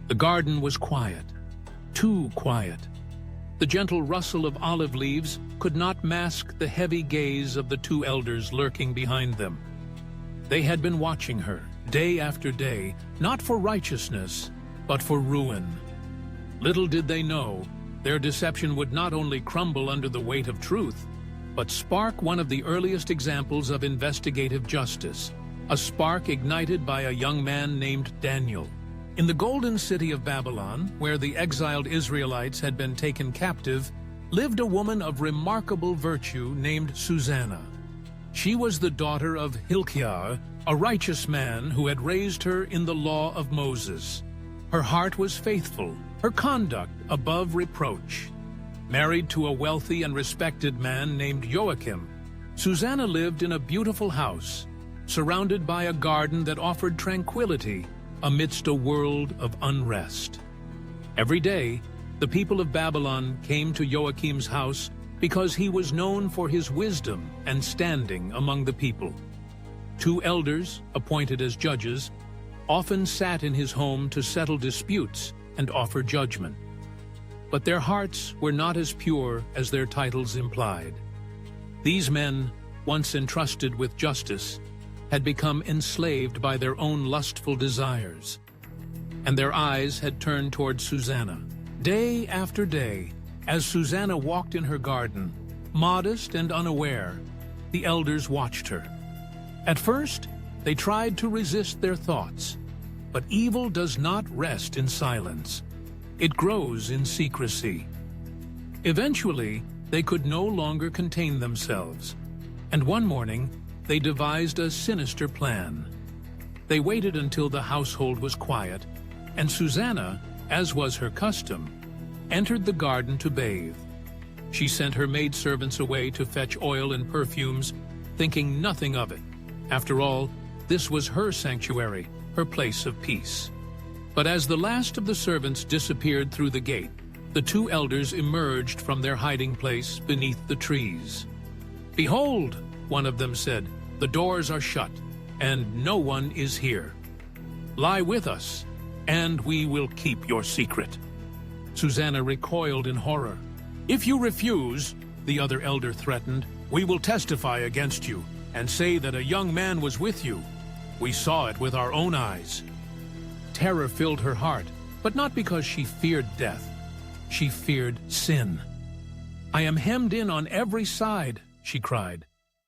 The garden was quiet, too quiet. The gentle rustle of olive leaves could not mask the heavy gaze of the two elders lurking behind them. They had been watching her, day after day, not for righteousness, but for ruin. Little did they know, their deception would not only crumble under the weight of truth, but spark one of the earliest examples of investigative justice, a spark ignited by a young man named Daniel. In the golden city of Babylon, where the exiled Israelites had been taken captive, lived a woman of remarkable virtue named Susanna. She was the daughter of Hilkiah, a righteous man who had raised her in the law of Moses. Her heart was faithful, her conduct above reproach. Married to a wealthy and respected man named Joachim, Susanna lived in a beautiful house, surrounded by a garden that offered tranquility amidst a world of unrest. Every day, the people of Babylon came to Joachim's house because he was known for his wisdom and standing among the people. Two elders, appointed as judges, often sat in his home to settle disputes and offer judgment. But their hearts were not as pure as their titles implied. These men, once entrusted with justice, had become enslaved by their own lustful desires, and their eyes had turned toward Susanna. Day after day, as Susanna walked in her garden, modest and unaware, the elders watched her. At first, they tried to resist their thoughts, but evil does not rest in silence. It grows in secrecy. Eventually, they could no longer contain themselves, and one morning, they devised a sinister plan. They waited until the household was quiet, and Susanna, as was her custom, entered the garden to bathe. She sent her maidservants away to fetch oil and perfumes, thinking nothing of it. After all, this was her sanctuary, her place of peace. But as the last of the servants disappeared through the gate, the two elders emerged from their hiding place beneath the trees. "Behold," one of them said, "the doors are shut, and no one is here. Lie with us, and we will keep your secret." Susanna recoiled in horror. "If you refuse," the other elder threatened, "we will testify against you and say that a young man was with you. We saw it with our own eyes." Terror filled her heart, but not because she feared death. She feared sin. "I am hemmed in on every side," she cried.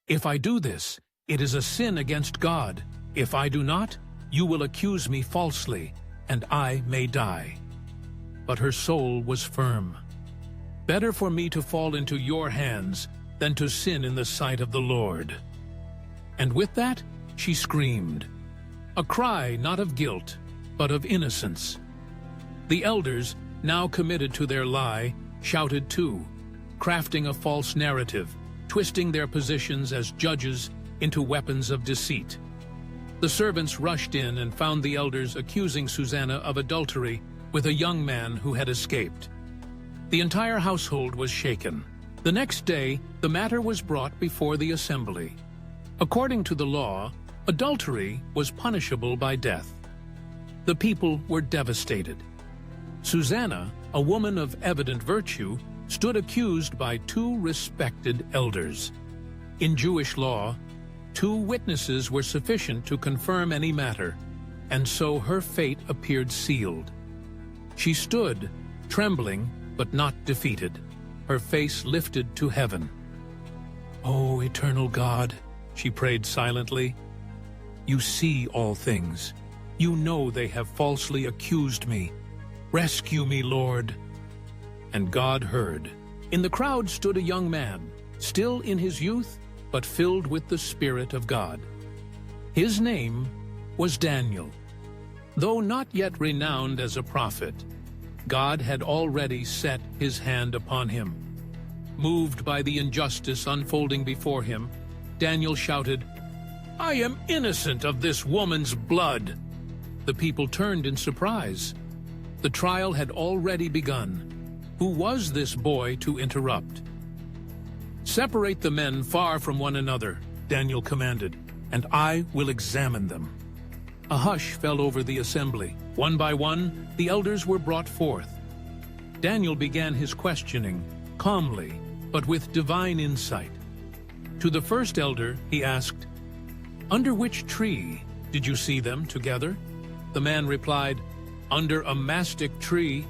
"If I do this, it is a sin against God. If I do not, you will accuse me falsely, and I may die." But her soul was firm. "Better for me to fall into your hands than to sin in the sight of the Lord." And with that, she screamed, a cry not of guilt, but of innocence. The elders, now committed to their lie, shouted too, crafting a false narrative, twisting their positions as judges into weapons of deceit. The servants rushed in and found the elders accusing Susanna of adultery with a young man who had escaped. The entire household was shaken. The next day, the matter was brought before the assembly. According to the law, adultery was punishable by death. The people were devastated. Susanna, a woman of evident virtue, stood accused by two respected elders. In Jewish law, 2 witnesses were sufficient to confirm any matter, and so her fate appeared sealed. She stood, trembling but not defeated, her face lifted to heaven. "O eternal God," she prayed silently, "you see all things. You know they have falsely accused me. Rescue me, Lord." And God heard. In the crowd stood a young man, still in his youth, but filled with the Spirit of God. His name was Daniel. Though not yet renowned as a prophet, God had already set his hand upon him. Moved by the injustice unfolding before him, Daniel shouted, "I am innocent of this woman's blood." The people turned in surprise. The trial had already begun. Who was this boy to interrupt? "Separate the men far from one another," Daniel commanded, "and I will examine them." A hush fell over the assembly. One by one, the elders were brought forth. Daniel began his questioning, calmly, but with divine insight. To the first elder, he asked, "Under which tree did you see them together?" The man replied, "Under a mastic tree."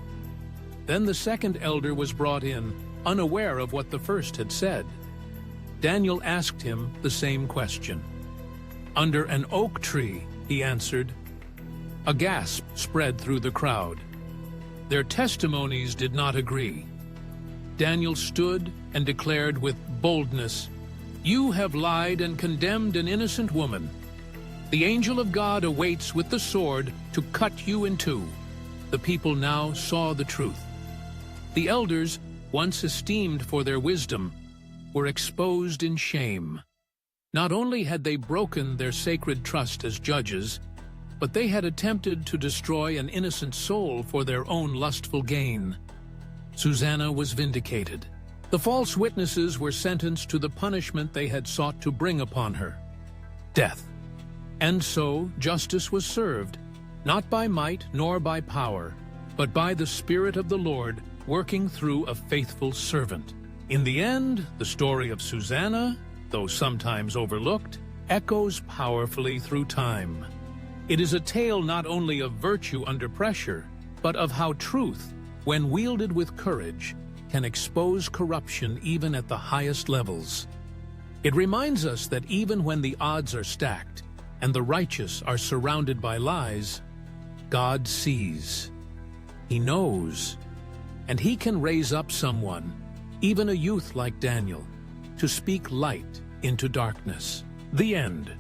Then the second elder was brought in, unaware of what the first had said. Daniel asked him the same question. "Under an oak tree," he answered. A gasp spread through the crowd. Their testimonies did not agree. Daniel stood and declared with boldness, "You have lied and condemned an innocent woman. The angel of God awaits with the sword to cut you in two." The people now saw the truth. The elders, once esteemed for their wisdom, were exposed in shame. Not only had they broken their sacred trust as judges, but they had attempted to destroy an innocent soul for their own lustful gain. Susanna was vindicated. The false witnesses were sentenced to the punishment they had sought to bring upon her, death. And so justice was served, not by might nor by power, but by the Spirit of the Lord working through a faithful servant. In the end, the story of Susanna, though sometimes overlooked, echoes powerfully through time. It is a tale not only of virtue under pressure, but of how truth, when wielded with courage, can expose corruption even at the highest levels. It reminds us that even when the odds are stacked and the righteous are surrounded by lies, God sees. He knows, and He can raise up someone, even a youth like Daniel, to speak light into darkness. The end.